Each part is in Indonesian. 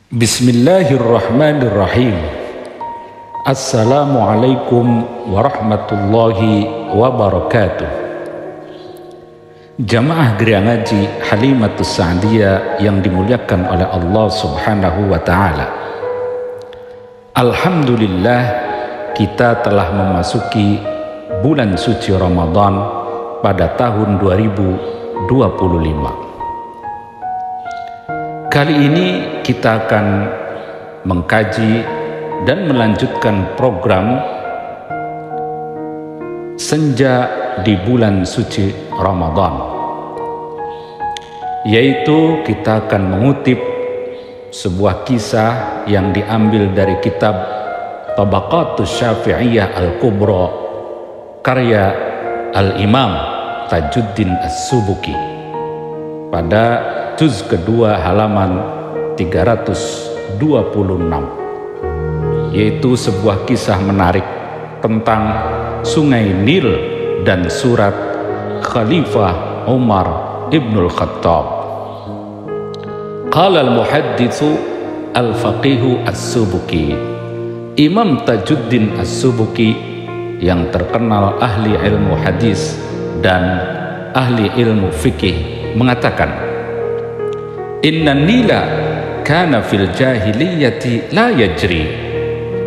Bismillahirrahmanirrahim. Assalamualaikum warahmatullahi wabarakatuh. Jamaah Geria Ngaji Halimatus Sa'diyah yang dimuliakan oleh Allah Subhanahu wa ta'ala. Alhamdulillah, kita telah memasuki bulan suci Ramadan pada tahun 2025. Kali ini kita akan mengkaji dan melanjutkan program Senja di bulan suci Ramadan, yaitu kita akan mengutip sebuah kisah yang diambil dari kitab Tabaqatus Syafi'iyah Al-Kubra karya Al-Imam Tajuddin As-Subuki pada juz kedua halaman 326, yaitu sebuah kisah menarik tentang Sungai Nil dan surat Khalifah Umar ibnul Khattab. Qala al-muhadditsu al-faqihu As-Subuki, Imam Tajuddin As-Subuki yang terkenal ahli ilmu hadis dan ahli ilmu fikih mengatakan, Inna nila kana fil jahiliyati la yajri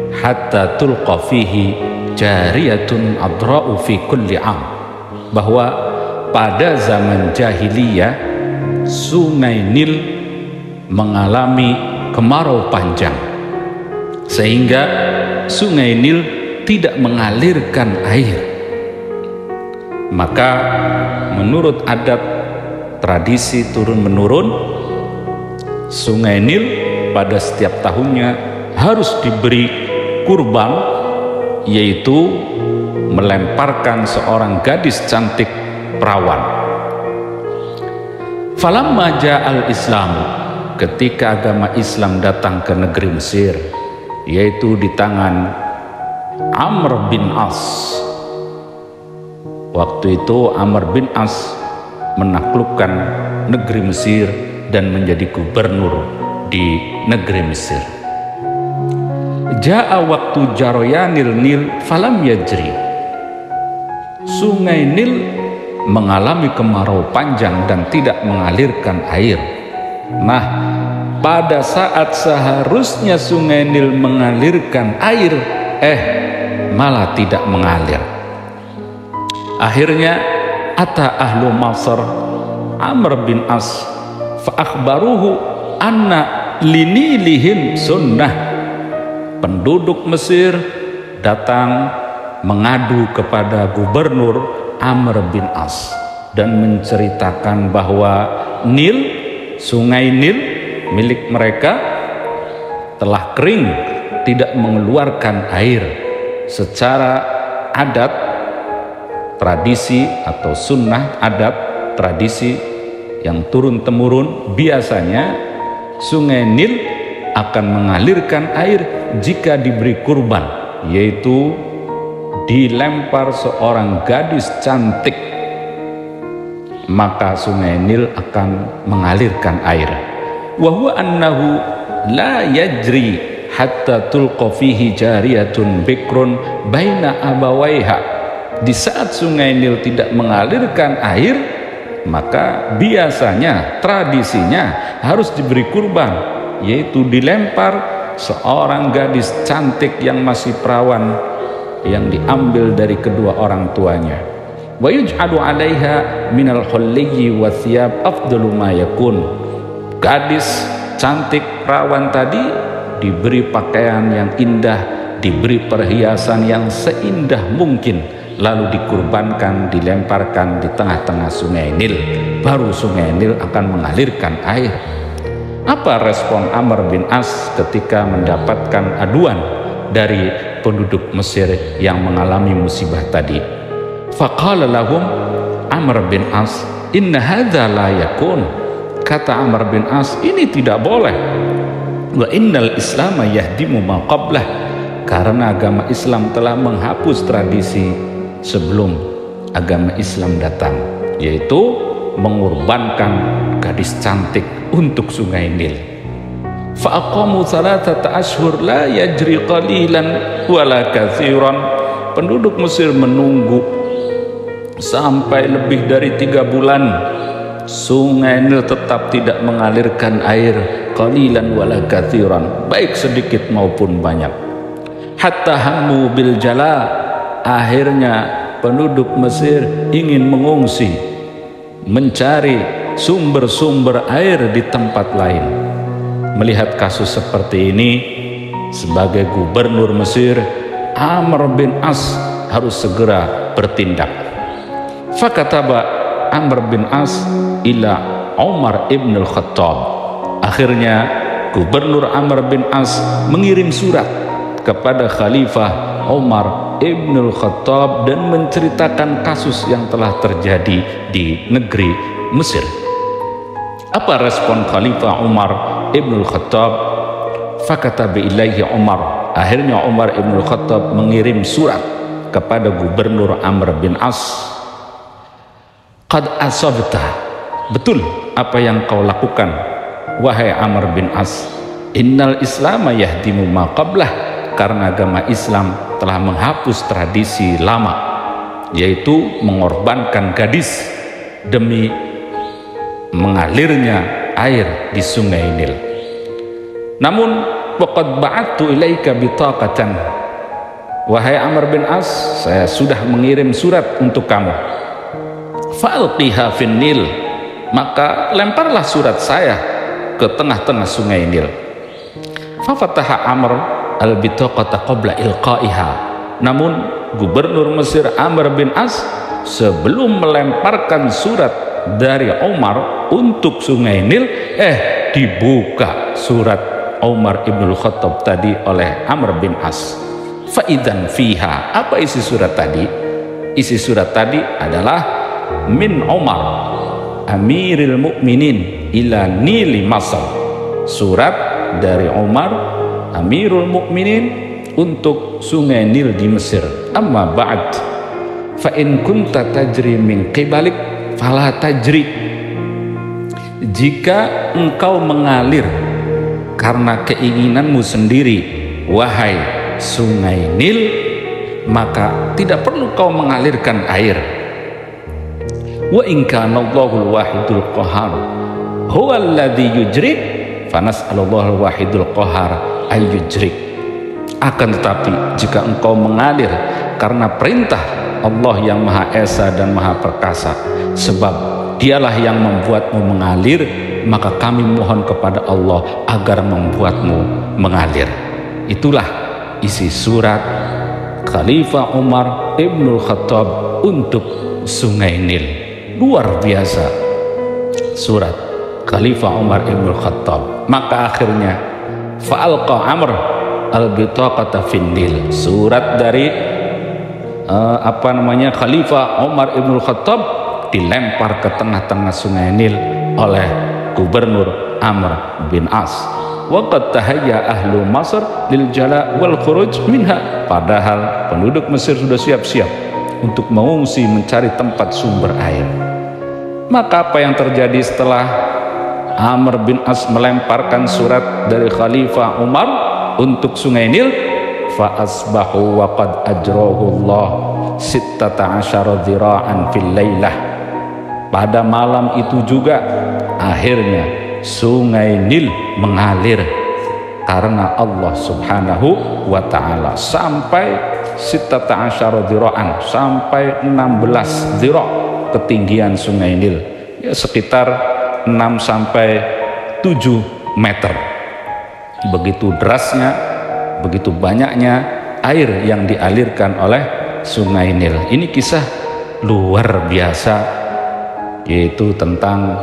hatta tulqa fihi jariyatun adra'u fi kulli am, bahwa pada zaman jahiliyah Sungai Nil mengalami kemarau panjang sehingga Sungai Nil tidak mengalirkan air. Maka menurut adat tradisi turun-menurun, Sungai Nil pada setiap tahunnya harus diberi kurban, yaitu melemparkan seorang gadis cantik perawan. Falamma ja'al Islam, ketika agama Islam datang ke negeri Mesir, yaitu di tangan Amr bin As. Waktu itu Amr bin As menaklukkan negeri Mesir dan menjadi gubernur di negeri Mesir. Ja'a waktu jaroyanil Nil falam yajri, Sungai Nil mengalami kemarau panjang dan tidak mengalirkan air. Nah, pada saat seharusnya Sungai Nil mengalirkan air, malah tidak mengalir. Akhirnya ata ahlu Masr Amr bin As fa'akhbaruhu anna linilihim sunnah. Penduduk Mesir datang mengadu kepada gubernur Amr bin As dan menceritakan bahwa Nil, Sungai Nil milik mereka telah kering, tidak mengeluarkan air. Secara adat, tradisi atau sunnah adat tradisi yang turun-temurun, biasanya Sungai Nil akan mengalirkan air jika diberi kurban, yaitu dilempar seorang gadis cantik, maka Sungai Nil akan mengalirkan air. Wa huwa annahu la yajri hatta tulqa fihi jariyatun bikrun baina abawaiha. Di saat Sungai Nil tidak mengalirkan air, maka biasanya tradisinya harus diberi kurban, yaitu dilempar seorang gadis cantik yang masih perawan yang diambil dari kedua orang tuanya. Wa yuj'alu 'alaiha minal hulliyi wa thiyab afdalu ma yakun. Gadis cantik perawan tadi diberi pakaian yang indah, diberi perhiasan yang seindah mungkin, lalu dikurbankan, dilemparkan di tengah-tengah Sungai Nil. Baru Sungai Nil akan mengalirkan air. Apa respon Amr bin As ketika mendapatkan aduan dari penduduk Mesir yang mengalami musibah tadi? Faqala lahum Amr bin As, inna hadza la yakun. Kata Amr bin As, ini tidak boleh. Wa innal Islam yahdimu ma qablah, karena agama Islam telah menghapus tradisi sebelum agama Islam datang, yaitu mengorbankan gadis cantik untuk Sungai Nil. Fa'aqamu thalathata ashhur la yajri qalilan wala katsiran. Penduduk Mesir menunggu sampai lebih dari 3 bulan. Sungai Nil tetap tidak mengalirkan air, qalilan wala katsiran, baik sedikit maupun banyak. Hatta hammu bil jala, akhirnya penduduk Mesir ingin mengungsi, mencari sumber-sumber air di tempat lain. Melihat kasus seperti ini, sebagai gubernur Mesir, Amr bin As harus segera bertindak. Fakataba Amr bin As ila Umar ibn al-Khattab. Akhirnya gubernur Amr bin As mengirim surat kepada Khalifah Umar ibn al-Khattab dan menceritakan kasus yang telah terjadi di negeri Mesir. Apa respon Khalifah Umar ibn al-Khattab? Fakataba ilaihi Umar. Akhirnya Umar ibn al-Khattab mengirim surat kepada gubernur Amr bin As. Qad asabta, betul apa yang kau lakukan wahai Amr bin As. Innal Islama yahdimu ma qablah, karena agama Islam telah menghapus tradisi lama, yaitu mengorbankan gadis demi mengalirnya air di sungai Nil. Namun waqad ba'attu ilaika bitaqatan, wahai Amr bin As, saya sudah mengirim surat untuk kamu. Fa'alqiha fin Nil, maka lemparlah surat saya ke tengah-tengah sungai Nil. Fafataha Amr al-bitaqata qabla ilqaiha. Namun gubernur Mesir Amr bin As sebelum melemparkan surat dari Umar untuk sungai Nil, dibuka surat Umar ibn al-Khattab tadi oleh Amr bin As. Fa'idan fiha, apa isi surat tadi? Isi surat tadi adalah min Umar Amiril Mukminin ila Nili Masr. Surat dari Umar Amirul Mukminin untuk sungai Nil di Mesir. Amma ba'd, fa in kunta tajri min qibalik fala tajri. Jika engkau mengalir karena keinginanmu sendiri, wahai sungai Nil, maka tidak perlu kau mengalirkan air. Wa in kana Allahul wahidul qahar huwa alladhi yujrik, fanas'alallahul wahidul qahar ay yujrik. Akan tetapi jika engkau mengalir karena perintah Allah yang Maha Esa dan Maha Perkasa, sebab dialah yang membuatmu mengalir, maka kami mohon kepada Allah agar membuatmu mengalir. Itulah isi surat Khalifah Umar ibn al-Khattab untuk sungai Nil. Luar biasa surat Khalifah Umar ibn al-Khattab. Maka akhirnya fa'alqa Amr al-bitaqata fin Nil. Surat dari Khalifah Umar ibn al-Khattab dilempar ke tengah-tengah sungai Nil oleh gubernur Amr bin As. Waqad tahayya ahlu Masr lil jala wal khuruj minha. Padahal penduduk Mesir sudah siap-siap untuk mengungsi mencari tempat sumber air. Maka apa yang terjadi setelah Amr bin As melemparkan surat dari Khalifah Umar untuk sungai Nil? Fa asbahu wa qad ajrahu Allah 16 dhira'an fil lailah. Pada malam itu juga akhirnya sungai Nil mengalir karena Allah Subhanahu wa ta'ala sampai 16 dhira'an, sampai 16 dhira' ketinggian sungai Nil, ya sekitar 6 sampai 7 meter. Begitu derasnya, begitu banyaknya air yang dialirkan oleh sungai Nil. Ini kisah luar biasa, yaitu tentang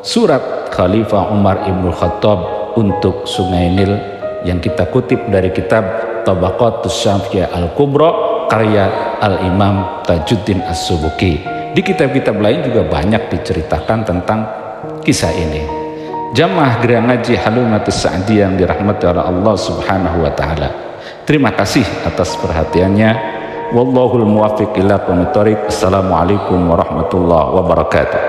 surat Khalifah Umar ibn Khattab untuk sungai Nil yang kita kutip dari kitab Tabaqatus Syafi'iyah Al-Kubra karya Al-Imam Tajuddin As-Subuki. Di kitab-kitab lain juga banyak diceritakan tentang kisah ini. Jamaah Gereja Ngaji Halumatus Sa'diyah yang dirahmati oleh Allah Subhanahu wa taala. Terima kasih atas perhatiannya. Wallahul muwaffiq ila aqwamit thoriq. Assalamualaikum warahmatullahi wabarakatuh.